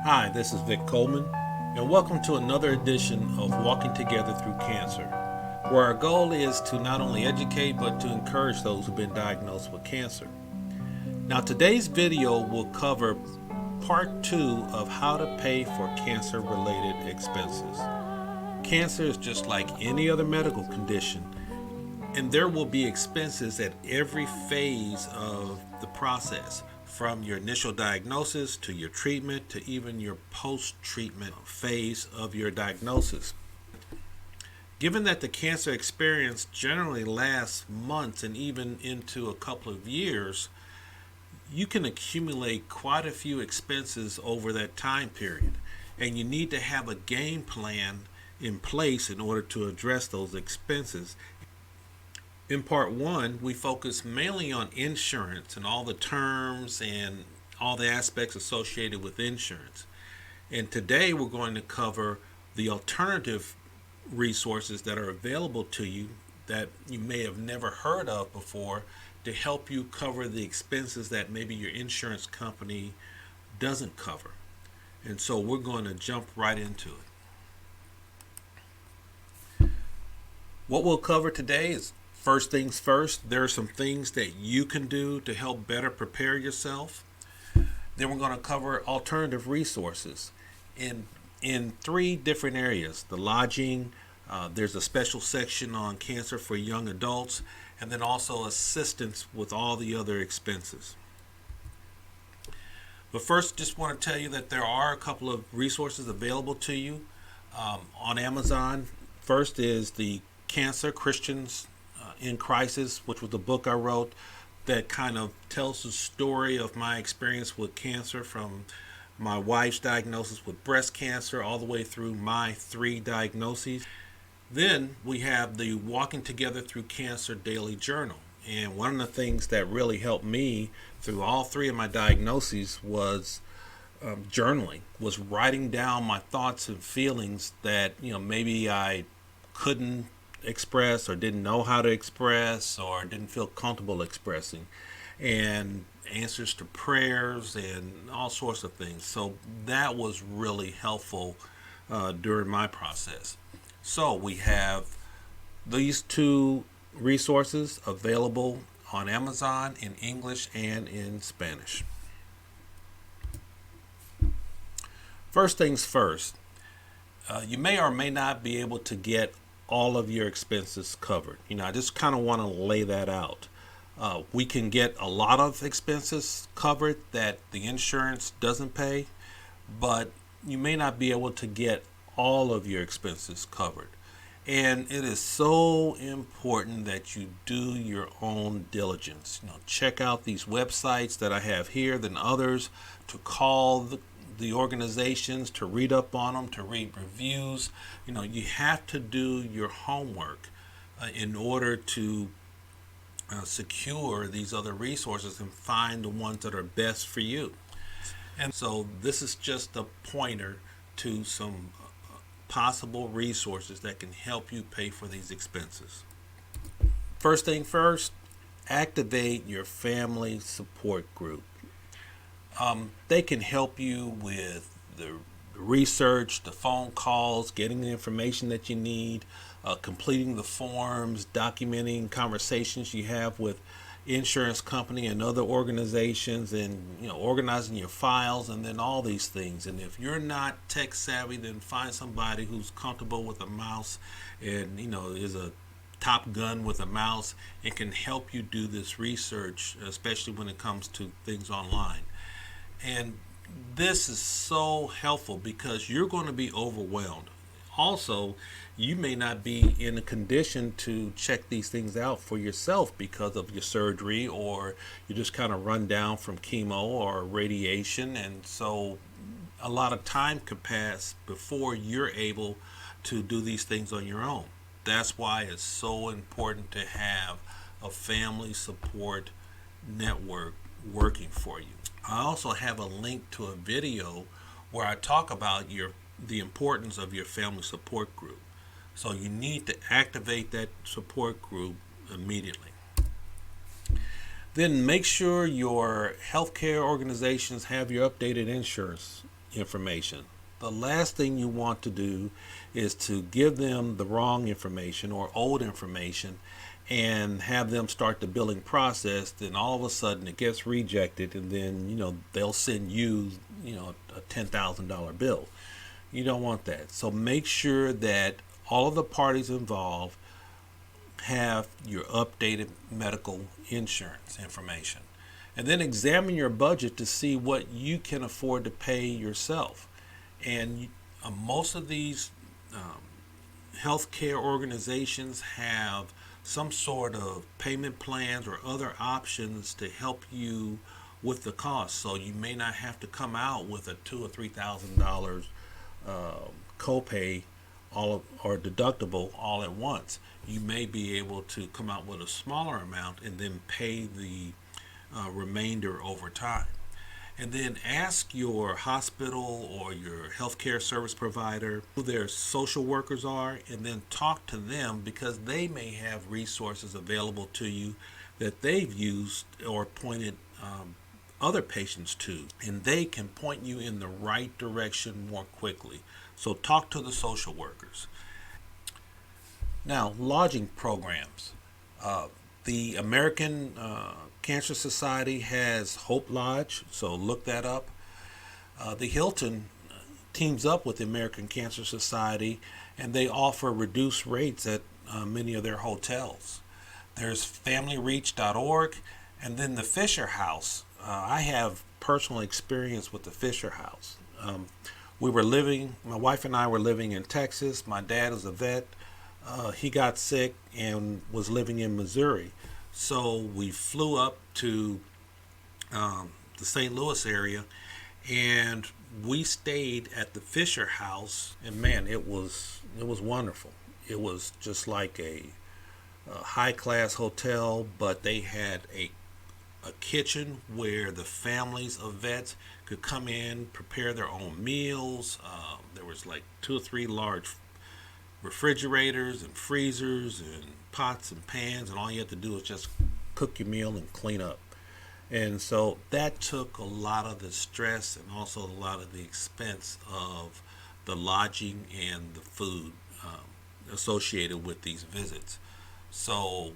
Hi, this is Vic Coleman, and welcome to another edition of Walking Together Through Cancer, where our goal is to not only educate but to encourage those who've been diagnosed with cancer. Now, today's video will cover part 2 of how to pay for cancer related expenses. Cancer is just like any other medical condition, and there will be expenses at every phase of the process, from your initial diagnosis to your treatment to even your post-treatment phase of your diagnosis. Given that the cancer experience generally lasts months and even into a couple of years, you can accumulate quite a few expenses over that time period, and you need to have a game plan in place in order to address those expenses. In part 1, we focus mainly on insurance and all the terms and all the aspects associated with insurance. And today we're going to cover the alternative resources that are available to you that you may have never heard of before to help you cover the expenses that maybe your insurance company doesn't cover. And so we're going to jump right into it. What we'll cover today is, first things first, there are some things that you can do to help better prepare yourself. Then we're going to cover alternative resources in 3 different areas. The lodging, there's a special section on cancer for young adults, and then also assistance with all the other expenses. But first, just want to tell you that there are a couple of resources available to you on Amazon. First is the Cancer Christians in Crisis, which was the book I wrote that kind of tells the story of my experience with cancer, from my wife's diagnosis with breast cancer all the way through my 3 diagnoses. Then we have the Walking Together Through Cancer Daily Journal. And one of the things that really helped me through all 3 of my diagnoses was journaling, was writing down my thoughts and feelings that maybe I couldn't express or didn't know how to express or didn't feel comfortable expressing, and answers to prayers and all sorts of things. So that was really helpful during my process. So we have these 2 resources available on Amazon in English and in Spanish. First things first, you may or may not be able to get all of your expenses covered. I just kind of want to lay that out. We can get a lot of expenses covered that the insurance doesn't pay, but you may not be able to get all of your expenses covered. And it is so important that you do your own diligence. Check out these websites that I have here, then others, to call the organizations, to read up on them, to read reviews. You have to do your homework in order to secure these other resources and find the ones that are best for you. And so this is just a pointer to some possible resources that can help you pay for these expenses. First thing first, activate your family support group. They can help you with the research, the phone calls, getting the information that you need, completing the forms, documenting conversations you have with insurance company and other organizations, and organizing your files, and then all these things. And if you're not tech savvy, then find somebody who's comfortable with a mouse and is a top gun with a mouse and can help you do this research, especially when it comes to things online. And this is so helpful because you're going to be overwhelmed. Also, you may not be in a condition to check these things out for yourself because of your surgery, or you just kind of run down from chemo or radiation. And so a lot of time could pass before you're able to do these things on your own. That's why it's so important to have a family support network working for you. I also have a link to a video where I talk about the importance of your family support group. So you need to activate that support group immediately. Then make sure your healthcare organizations have your updated insurance information. The last thing you want to do is to give them the wrong information or old information and have them start the billing process. Then all of a sudden it gets rejected, and then they'll send you a $10,000 bill. You don't want that. So make sure that all of the parties involved have your updated medical insurance information. And then examine your budget to see what you can afford to pay yourself. And most of these healthcare organizations have some sort of payment plans or other options to help you with the cost. So you may not have to come out with a $2,000 or $3,000 copay or deductible all at once. You may be able to come out with a smaller amount and then pay the remainder over time. And then ask your hospital or your healthcare service provider who their social workers are, and then talk to them, because they may have resources available to you that they've used or pointed other patients to, and they can point you in the right direction more quickly. So talk to the social workers. Now, lodging programs. The American Cancer Society has Hope Lodge, so look that up. The Hilton teams up with the American Cancer Society, and they offer reduced rates at many of their hotels. There's FamilyReach.org, and then the Fisher House. I have personal experience with the Fisher House. My wife and I were living in Texas. My dad is a vet. He got sick and was living in Missouri. So we flew up to the St. Louis area, and we stayed at the Fisher House, and man, it was wonderful. It was just like a high-class hotel, but they had a kitchen where the families of vets could come in, prepare their own meals. There was like 2 or 3 large refrigerators and freezers and pots and pans, and all you had to do was just cook your meal and clean up. And so that took a lot of the stress and also a lot of the expense of the lodging and the food associated with these visits. So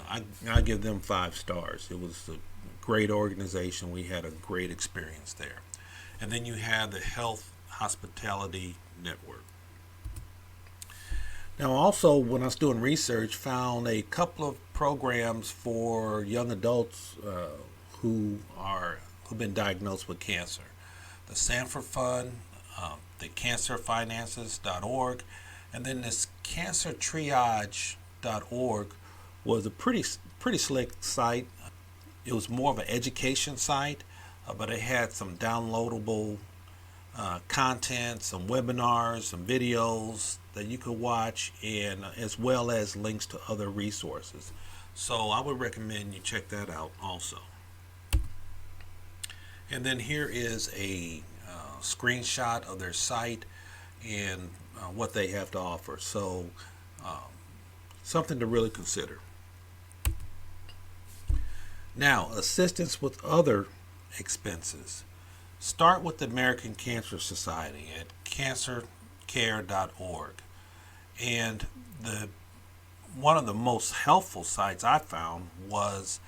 I give them 5 stars. It was a great organization. We had a great experience there. And then you have the Health Hospitality Network. Now, also, when I was doing research, found a couple of programs for young adults who've been diagnosed with cancer. The Sanford Fund, the CancerFinances.org, and then this CancerTriage.org was a pretty slick site. It was more of an education site, but it had some downloadable content, some webinars, some videos that you could watch, and as well as links to other resources. So I would recommend you check that out also. And then here is a screenshot of their site and what they have to offer. So something to really consider. Now, assistance with other expenses. Start with the American Cancer Society at cancercare.org. And one of the most helpful sites I found was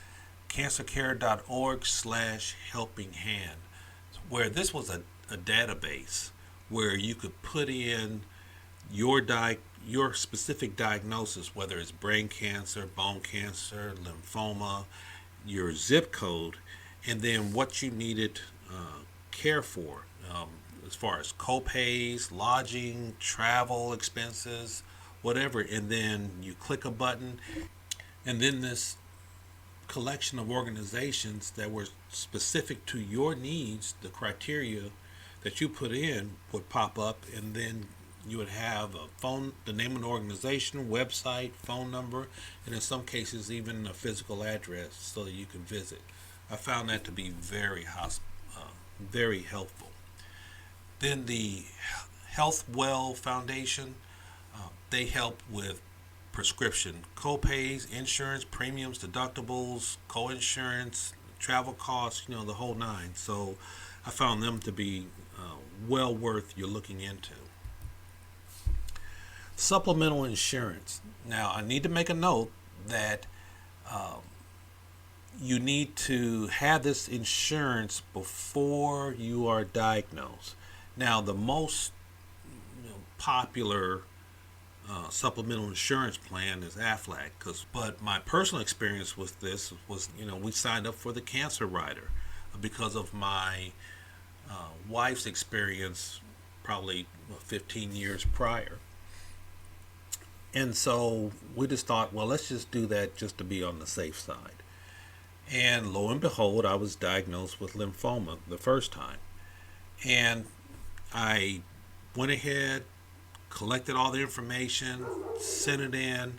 cancercare.org/helpinghand, where this was a database where you could put in your specific diagnosis, whether it's brain cancer, bone cancer, lymphoma, your zip code, and then what you needed care for, as far as co-pays, lodging, travel expenses, whatever. And then you click a button, and then this collection of organizations that were specific to your needs, the criteria that you put in, would pop up, and then you would have the name of the organization, website, phone number, and in some cases even a physical address so that you can visit. I found that to be very helpful. Then the Health Well Foundation, they help with prescription co-pays, insurance, premiums, deductibles, co-insurance, travel costs, the whole nine. So I found them to be well worth your looking into. Supplemental insurance. Now, I need to make a note that you need to have this insurance before you are diagnosed. Now, the most popular supplemental insurance plan is Aflac, but my personal experience with this was, we signed up for the cancer rider because of my wife's experience probably 15 years prior. And so we just thought, well, let's just do that just to be on the safe side. And lo and behold, I was diagnosed with lymphoma the first time. And I went ahead, collected all the information, sent it in,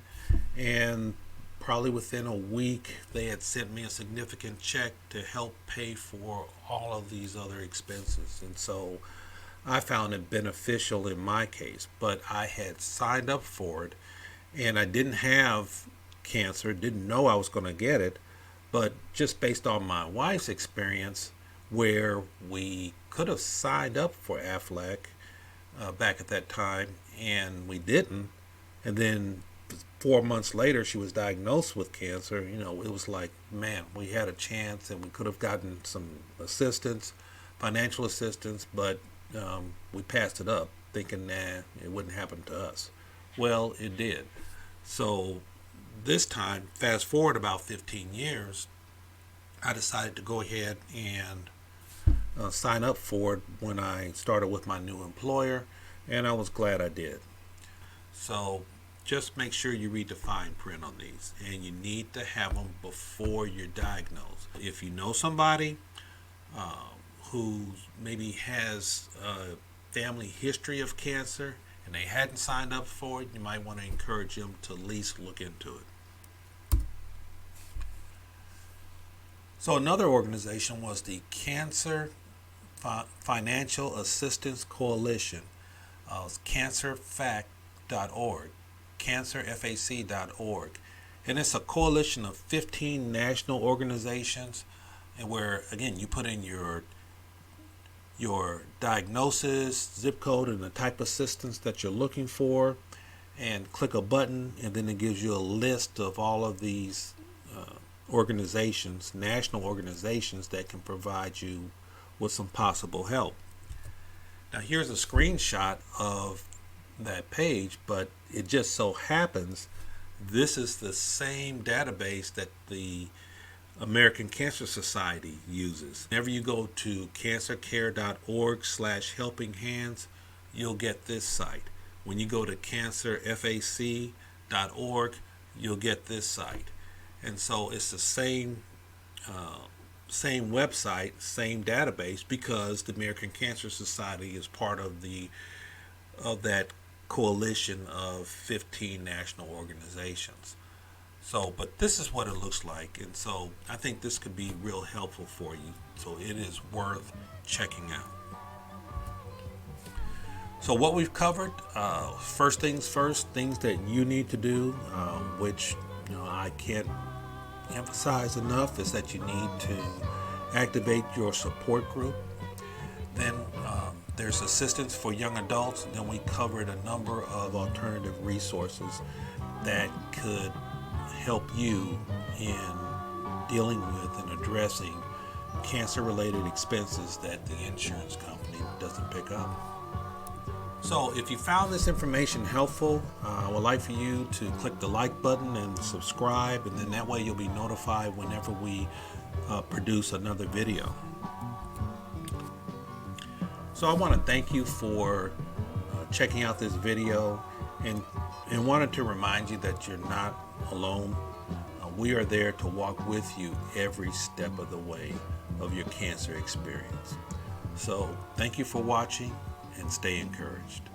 and probably within a week, they had sent me a significant check to help pay for all of these other expenses. And so I found it beneficial in my case, but I had signed up for it, and I didn't have cancer, didn't know I was going to get it, but just based on my wife's experience, where we could have signed up for Aflac back at that time, and we didn't, and then 4 months later she was diagnosed with cancer. It was like, man, we had a chance, and we could have gotten some assistance, financial assistance, but we passed it up thinking, nah, it wouldn't happen to us. Well, it did. So this time, fast forward about 15 years, I decided to go ahead and sign up for it when I started with my new employer, and I was glad I did. So just make sure you read the fine print on these, and you need to have them before you're diagnosed. If you know somebody who maybe has a family history of cancer and they hadn't signed up for it, you might want to encourage them to at least look into it. So another organization was the Cancer Financial Assistance Coalition. It's cancerfac.org, cancerfac.org. And it's a coalition of 15 national organizations, and where, again, you put in your diagnosis, zip code, and the type of assistance that you're looking for, and click a button, and then it gives you a list of all of these organizations, national organizations, that can provide you with some possible help. Now, here's a screenshot of that page, but it just so happens this is the same database that the American Cancer Society uses. Whenever you go to cancercare.org/helpinghands, you'll get this site. When you go to cancerfac.org, you'll get this site. And so it's the same website, same database, because the American Cancer Society is part of that coalition of 15 national organizations. So, but this is what it looks like, and so I think this could be real helpful for you. So it is worth checking out. So what we've covered, first things first, things that you need to do, which I can't emphasize enough, is that you need to activate your support group. Then there's assistance for young adults, and then we covered a number of alternative resources that could help you in dealing with and addressing cancer-related expenses that the insurance company doesn't pick up. So if you found this information helpful, I would like for you to click the like button and subscribe, and then that way you'll be notified whenever we produce another video. So I want to thank you for checking out this video, and wanted to remind you that you're not alone. We are there to walk with you every step of the way of your cancer experience. So thank you for watching, and stay encouraged.